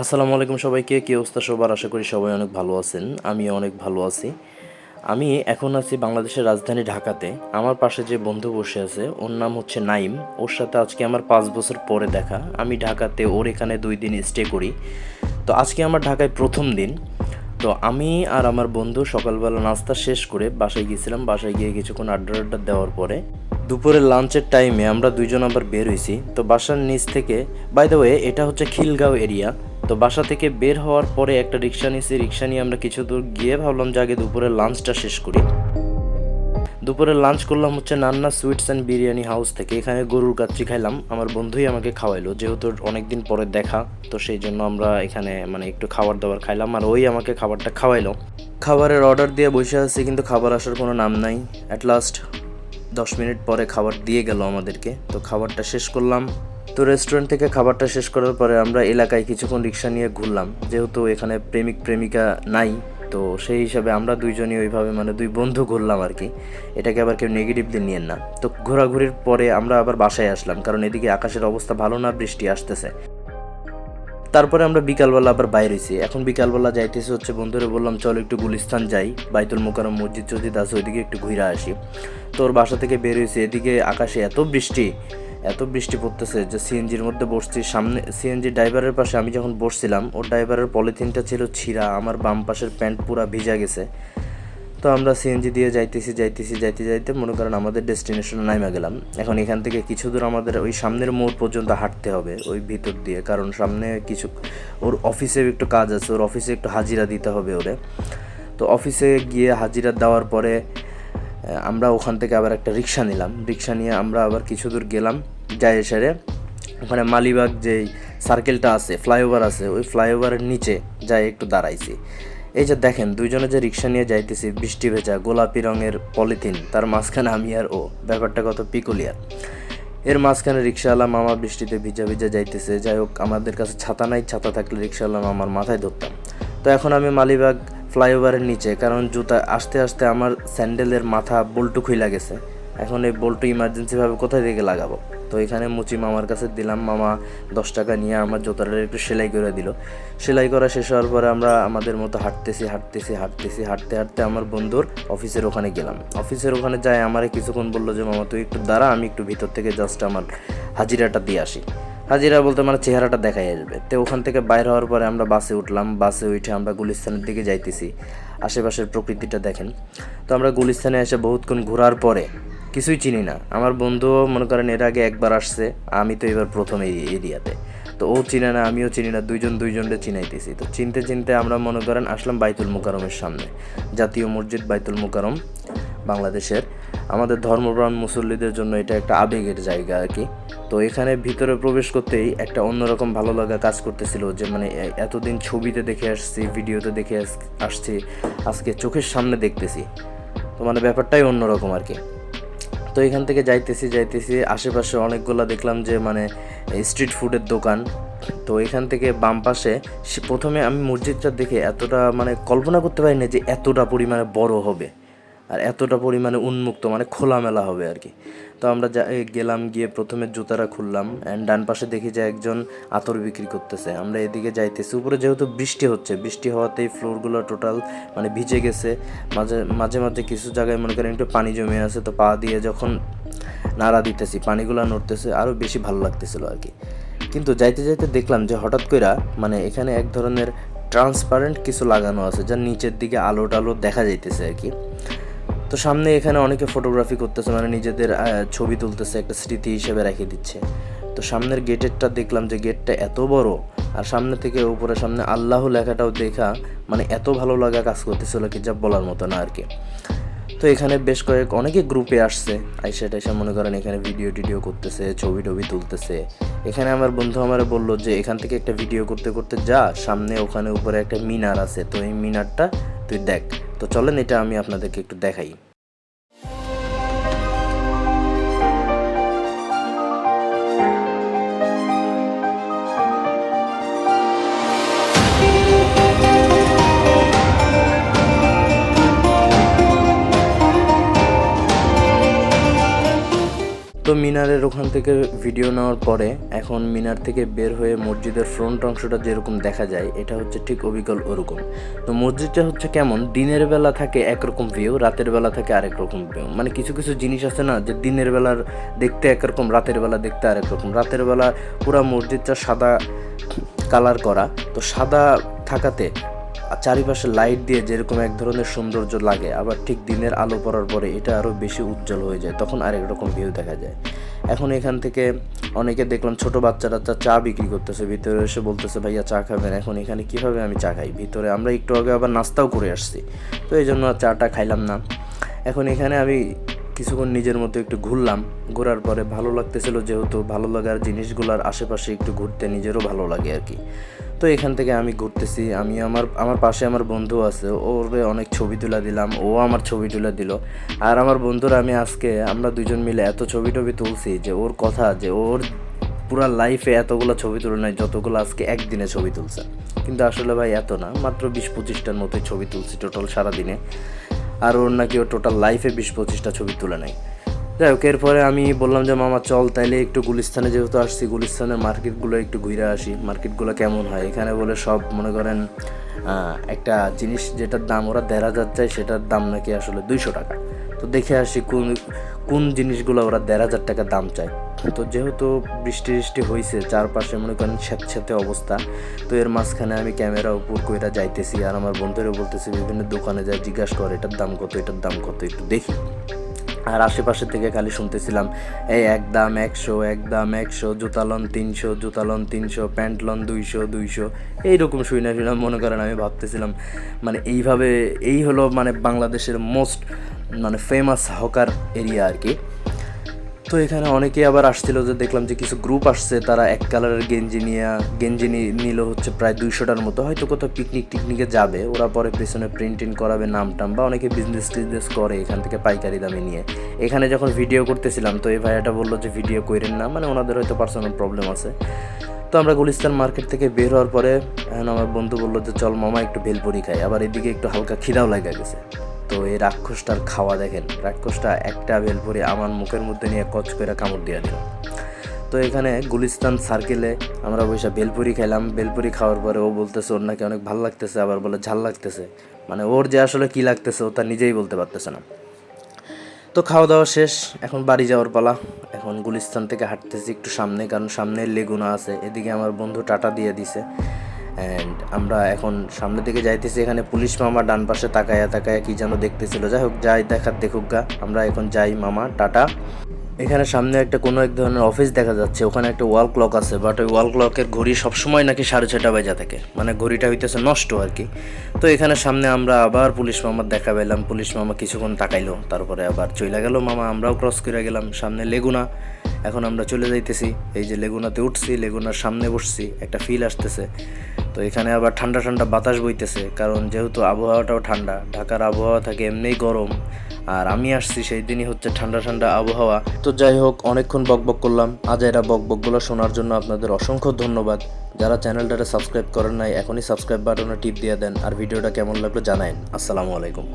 আসসালামু আলাইকুম সবাইকে। কি অবস্থা সবার? আশা করি সবাই অনেক ভালো আছেন। আমি অনেক ভালো আছি। আমি এখন আছি বাংলাদেশের রাজধানী ঢাকাতে। আমার পাশে যে বন্ধু বসে আছে ওর নাম হচ্ছে নাইম। ওর সাথে আজকে আমার 5 বছর পরে দেখা। আমি ঢাকাতে, ওর এখানে 2 দিন স্টে করি। তো আজকে আমার ঢাকায় প্রথম দিন। তো আমি আর আমার বন্ধু সকালবেলা নাস্তা শেষ করে বাসায় গিয়েছিলাম। বাসায় গিয়ে কিছুক্ষণ আড্ডা আড্ডা দেওয়ার পরে দুপুরের লাঞ্চের টাইমে আমরা দুইজন আবার বের হয়েছি। তো বাসার নিচ থেকে, বাই দ্য ওয়ে এটা হচ্ছে খিলগাঁও এরিয়া। তো বাসা থেকে বের হওয়ার পরে একটা রিক্সা নিয়েছি। রিক্সা নিয়ে আমরা কিছু দূর গিয়ে ভাবলাম যে আগে দুপুরের লাঞ্চটা শেষ করি। দুপুরের লাঞ্চ করলাম হচ্ছে Nanna sweets and biryani house থেকে। এখানে গরুর কাচ্চি খাইলাম। আমার বন্ধুই আমাকে খাওয়াইলো, যেহেতু অনেকদিন পরে দেখা, তো সেই জন্য আমরা এখানে একটু খাবার দাবার খাইলাম আর ওই আমাকে খাবারটা খাওয়াইলো। খাবারের অর্ডার দিয়ে বসে আছি, কিন্তু খাবার আসার কোনো নাম নাই। অ্যাট লাস্ট 10 মিনিট পরে খাবার দিয়ে গেল আমাদেরকে। তো খাবারটা শেষ করলাম। তো রেস্টুরেন্ট থেকে খাবারটা শেষ করার পরে আমরা এলাকায় কিছুক্ষণ রিক্সা নিয়ে ঘুরলাম, যেহেতু এখানে প্রেমিক প্রেমিকা নাই। তো সেই হিসাবে আমরা দুইজনই ওইভাবে দুই বন্ধু ঘুরলাম আর কি। এটাকে আবার কেউ নেগেটিভলি নিয়েন না। তো ঘোরাঘুরির পরে আমরা আবার বাসায় আসলাম, কারণ এদিকে আকাশের অবস্থা ভালো না, বৃষ্টি আসতেছে। তারপরে আমরা বিকালবেলা আবার বাইরে হয়েছি। এখন বিকালবেলা যাইতেছি হচ্ছে, বন্ধুরে বললাম চল একটু গুলিস্তান যাই, বাইতুল মোকাররম মসজিদ টসজিদ আছে, ওইদিকে একটু ঘুরে আসি। তো ওর বাসা থেকে বের হয়েছি। এদিকে আকাশে এত বৃষ্টি পড়তেছে যে সিএনজির মধ্যে বসছি। সামনে সিএনজি ড্রাইভারের পাশে আমি যখন বসছিলাম, ওর ড্রাইভারের পলিথিনটা ছিল ছিঁড়া, আমার বাম পাশের প্যান্ট পুরা ভিজা গেছে। তো আমরা সিএনজি দিয়ে যাইতে মনে করেন আমাদের ডেস্টিনেশনে নাইমা গেলাম। এখন এখান থেকে কিছু দূর আমাদের ওই সামনের মোড় পর্যন্ত হাঁটতে হবে, ওই ভিতর দিয়ে, কারণ সামনে কিছু ওর অফিসে একটু কাজ আছে, ওর অফিসে একটু হাজিরা দিতে হবে ওরে। তো অফিসে গিয়ে হাজিরা দেওয়ার পরে আমরা ওখান থেকে আবার একটা রিক্সা নিলাম। রিক্সা নিয়ে আমরা আবার কিছু দূর গেলাম। যাই এসে ওখানে মালিবাগ যেই সার্কেলটা আছে, ফ্লাইওভার আছে, ওই ফ্লাইওভারের নিচে যাই একটু দাঁড়াইছি। এই যে দেখেন, দুইজনে যে রিক্সা নিয়ে যাইতেছি, বৃষ্টি ভেজা গোলাপি রঙের পলিথিন, তার মাঝখানে আমি আর ও। ব্যাপারটা কত পিকুলিয়ার। এর মাঝখানে রিক্সাওয়ালা মামা বৃষ্টিতে ভিজা ভিজা যাইতেছে। যাই হোক, আমাদের কাছে ছাতা নাই, ছাতা থাকলে রিক্সাওয়ালা মামার মাথায় ধরতাম। তো এখন আমি মালিবাগ ফ্লাইওভারের নিচে, কারণ জুতা আস্তে আস্তে আমার স্যান্ডেলের মাথা বল্টু খুইলা গেছে। এখন এই বল্টু ইমার্জেন্সিভাবে কোথায় থেকে লাগাবো? তো এখানে মুচি মামার কাছে দিলাম। মামা 10 টাকা নিয়ে আমার জুতাটা একটু সেলাই করে দিল। সেলাই করা শেষ হওয়ার পরে আমরা আমাদের মতো হাঁটতে হাঁটতে আমার বন্ধুর অফিসের ওখানে গেলাম। অফিসের ওখানে যাই আমারে কিছুক্ষণ বললো যে মামা তুই একটু দাঁড়া, আমি একটু ভিতর থেকে জাস্ট আমার হাজিরাটা দিয়ে আসি। হাজিরা বলতে চেহারাটা দেখাই আসবে। তো ওখান থেকে বাইর হওয়ার পরে আমরা বাসে উঠলাম। বাসে উঠে আমরা গুলিস্তানের দিকে যাইতেছি। আশেপাশের প্রকৃতিটা দেখেন। তো আমরা গুলিস্তানে এসে বহুতক্ষণ ঘোরার পরে কিছুই চিনি না। আমার বন্ধুও মনে করেন এর আগে একবার আসছে, আমি তো এবার প্রথম এই এরিয়াতে। তো ও চিনে না, আমিও চিনি না, দুইজন দুইজনকে চিনাইতেছি। তো চিনতে আমরা মনে করেন আসলাম বাইতুল মোকাররমের সামনে। জাতীয় মসজিদ বাইতুল মোকাররম বাংলাদেশের। আমাদের ধর্মপ্রাণ মুসল্লিদের জন্য এটা একটা আবেগের জায়গা আর কি। তো এখানে ভিতরে প্রবেশ করতেই একটা অন্যরকম ভালো লাগা কাজ করতেছিল, যে এতদিন ছবিতে দেখে আসছি, ভিডিওতে দেখে আসছি, আজকে চোখের সামনে দেখতেছি। তো ব্যাপারটাই অন্যরকম আর কি। তো এখান থেকে যাইতেছি আশেপাশে অনেকগুলো দেখলাম যে স্ট্রিট ফুডের দোকান। তো এখান থেকে বাম পাশে প্রথমে আমি মসজিদটা দেখে এতটা কল্পনা করতে পারি না যে এতটা পরিমাণে বড় হবে আর এতটা পরিমাণে উন্মুক্ত, খোলামেলা হবে আর কি। তো আমরা গেলাম, গিয়ে প্রথমে জুতারা খুললাম। অ্যান্ড ডান পাশে দেখি যে একজন আতর বিক্রি করতেছে। আমরা এদিকে যাইতেছি। উপরে যেহেতু বৃষ্টি হচ্ছে, বৃষ্টি হওয়াতেই ফ্লোরগুলো টোটাল ভিজে গেছে। মাঝে কিছু জায়গায় মনে করেন একটু পানি জমে আছে। তো পা দিয়ে যখন নাড়া দিতেছি, পানিগুলো নড়তেছে, আরও বেশি ভালো লাগতেছিল আর কি। কিন্তু যাইতে দেখলাম যে হঠাৎ করে এখানে এক ধরনের ট্রান্সপারেন্ট কিছু লাগানো আছে, যার নিচের দিকে আলো টালো দেখা যাইতেছে আর কি। তো সামনে এখানে অনেকে ফটোগ্রাফি করতেছে, নিজেদের ছবি তুলতেছে, একটা স্মৃতি হিসেবে রেখে দিচ্ছে। তো সামনের গেটেরটা দেখলাম যে গেটটা এত বড়, আর সামনে থেকে উপরে সামনে আল্লাহ লেখাটাও দেখা এত ভালো লাগা কাজ করতেছিল কি যা বলার মতো না আর কি। তো এখানে বেশ অনেকে গ্রুপে আসছে, আইসা মনে করেন এখানে ভিডিও টিডিও করতেছে, ছবি টবি তুলতেছে। এখানে আমার বন্ধু আমারে বললো যে এখান থেকে একটা ভিডিও করতে করতে যা, সামনে ওখানে উপরে একটা মিনার আছে, তো এই মিনারটা তুই দেখ। তো চলেন এটা আমি আপনাদেরকে একটু দেখাই। তো মিনারের ওখান থেকে ভিডিও নেওয়ার পরে এখন মিনার থেকে বের হয়ে মসজিদের ফ্রন্ট অংশটা যেরকম দেখা যায় এটা হচ্ছে ঠিক অবিকল ওরকম। তো মসজিদটা হচ্ছে কেমন, দিনের বেলা থাকে একরকম ভিউ, রাতের বেলা থাকে আরেক রকম ভিউ। মানে কিছু কিছু জিনিস আছে না, যে দিনের বেলার দেখতে একরকম, রাতের বেলা দেখতে আরেক রকম। রাতের বেলা পুরো মসজিদটা সাদা কালার করা, তো সাদা থাকাতে চারিপাশে লাইট দিয়ে যেরকম এক ধরনের সৌন্দর্য লাগে, আবার ঠিক দিনের আলো পড়ার পরে এটা আরও বেশি উজ্জ্বল হয়ে যায়, তখন আরেক রকম ভিউ দেখা যায়। এখন এখান থেকে অনেকে দেখলাম ছোট বাচ্চারা চা বিক্রি করতেছে, ভিতরে এসে বলতেছে ভাইয়া চা খাবেন। এখন এখানে কিভাবে আমি চা খাই, ভিতরে আমরা একটু আগে আবার নাস্তাও করে আসছি, তো এই জন্য আর চাটা খাইলাম না। এখন এখানে আমি কিছুক্ষণ নিজের মতো একটু ঘুরলাম, ঘোরার পরে ভালো লাগতেছিল, যেহেতু ভালো লাগার জিনিসগুলোর আশেপাশে একটু ঘুরতে নিজেরও ভালো লাগে আর কি। তো এখান থেকে আমি ঘুরতেছি, আমি আমার পাশে আমার বন্ধু আছে, ওর অনেক ছবি তুলে দিলাম, ও আমার ছবি তুলে দিল। আর আমার বন্ধুরা আমরা দুজন মিলে এত ছবি টবি তুলছি যে ওর কথা, যে ওর পুরা লাইফে এতগুলো ছবি তুলে নাই যতগুলো আজকে একদিনে ছবি তুলছে। কিন্তু আসলে ভাই এত না, মাত্র 20-25টার মতোই ছবি তুলছি টোটাল সারাদিনে। আর ওর নাকি ও টোটাল লাইফে 20-25টা ছবি তুলে নেয়। যাই হোক, এরপরে আমি বললাম যে মামা চল তাইলে একটু গুলিস্তানে যেহেতু আসছি, গুলিস্তানের মার্কেটগুলো একটু ঘুরে আসি, মার্কেটগুলো কেমন হয়। এখানে বলে সব মনে করেন একটা জিনিস যেটার দাম ওরা 1,500 চায়, সেটার দাম নাকি আসলে 200 টাকা। তো দেখে আসি কোন জিনিসগুলো ওরা 1,500 টাকা দাম চায়। তো যেহেতু বৃষ্টি হয়েছে, চারপাশে মনে করেন স্যাঁতস্যাঁতে অবস্থা, তো এর মাঝখানে আমি ক্যামেরা উপর কইরা যাইতেছি, আর আমার বন্ধুরা বলতেছি বিভিন্ন দোকানে যাই জিজ্ঞাসা করে এটার দাম কত, এটার দাম কত, একটু দেখি। আর আশেপাশে থেকে খালি শুনতেছিলাম এই একদম 100 জুতা লন 300 প্যান্ট লন 200 এইরকম শুনে মনে করেন আমি ভাবতেছিলাম মানে এইভাবে এই হলো মানে বাংলাদেশের মোস্ট মানে ফেমাস হকার এরিয়া আর কি। তো এখানে অনেকেই আবার আসছিল, যে দেখলাম যে কিছু গ্রুপ আসছে, তারা এক কালারের গেঞ্জি নিল হচ্ছে প্রায় 200টার মতো, হয়তো কোথাও টিকনিকে যাবে, ওরা পরে পেছনে প্রিন্ট করাবে নাম টাম, বা অনেকে বিজনেস করে এখান থেকে পাইকারি দামে নিয়ে। এখানে যখন ভিডিও করতেছিলাম তো এই ভাইয়াটা বললো যে ভিডিও করেন না, মানে ওনাদের হয়তো পার্সোনাল প্রবলেম আছে। তো আমরা গুলিস্তান মার্কেট থেকে বের হওয়ার পরে এখন আমার বন্ধু বললো যে চল মামা একটু ভেলপুরি খাই, আবার এদিকে একটু হালকা খিদাও লাগা গেছে। তো এই রাক্ষসটার খাওয়া দেখেন, রাক্ষসটা একটা ভেলপুরি আমার মুখের মধ্যে নিয়ে কচ করে কামড় দিয়ে দিল। তো এখানে গুলিস্তান সার্কেলে আমরা বসে ভেলপুরি খাইলাম। ভেলপুরি খাওয়ার পরে ও বলতেছে ওর নাকি অনেক ভালো লাগতেছে, আবার বলে ঝাল লাগতেছে, মানে ওর যে আসলে কী লাগতেছে ও তা নিজেই বলতে পারতেছে না। তো খাওয়া দাওয়া শেষ, এখন বাড়ি যাওয়ার পালা। এখন গুলিস্তান থেকে হাঁটতেছি একটু সামনে, কারণ সামনে লেগুনা আছে, এদিকে আমার বন্ধু টাটা দিয়ে দিছে। অ্যান্ড আমরা এখন সামনের দিকে যাইতেছি, এখানে পুলিশ মামা ডান পাশে তাকায়া কি যেন দেখতেছিল। যাই হোক, যাই দেখুক গা, আমরা এখন যাই মামা টাটা। এখানে সামনে কোনো এক ধরনের অফিস দেখা যাচ্ছে, ওখানে একটা ওয়াল ক্লক আছে, বাট ওই ওয়াল ক্লকের ঘড়ি সবসময় নাকি 6:30 বাজা থাকে, মানে ঘড়িটা হইতেছে নষ্ট আর কি। তো এখানে সামনে আমরা আবার পুলিশ মামার দেখা পেলাম, পুলিশ মামা কিছুক্ষণ তাকাইলো, তারপরে আবার চলে গেল মামা, আমরাও ক্রস করে গেলাম সামনে লেগুনা। এখন আমরা চলে যাইতেছি, এই যে লেগুনাতে উঠছি, লেগুনার সামনে বসছি, একটা ফিল আসতেছে। তো এখানে আবার ঠান্ডা বাতাস বইতেছে, কারণ যেহেতু আবহাওয়াটাও ঠান্ডা, ঢাকার আবহাওয়া থাকে এমনিই গরম, আর আমি আসছি সেই দিনই হচ্ছে ঠান্ডা আবহাওয়া। তো যাই হোক, অনেকক্ষণ বকবক করলাম, আজ এরা বকবকগুলো শোনার জন্য আপনাদের অসংখ্য ধন্যবাদ। যারা চ্যানেলটাকে সাবস্ক্রাইব করেন নাই, এখনই সাবস্ক্রাইব বাটনে টিপ দিয়ে দেন, আর ভিডিওটা কেমন লাগলো জানায়েন। আসসালামু আলাইকুম।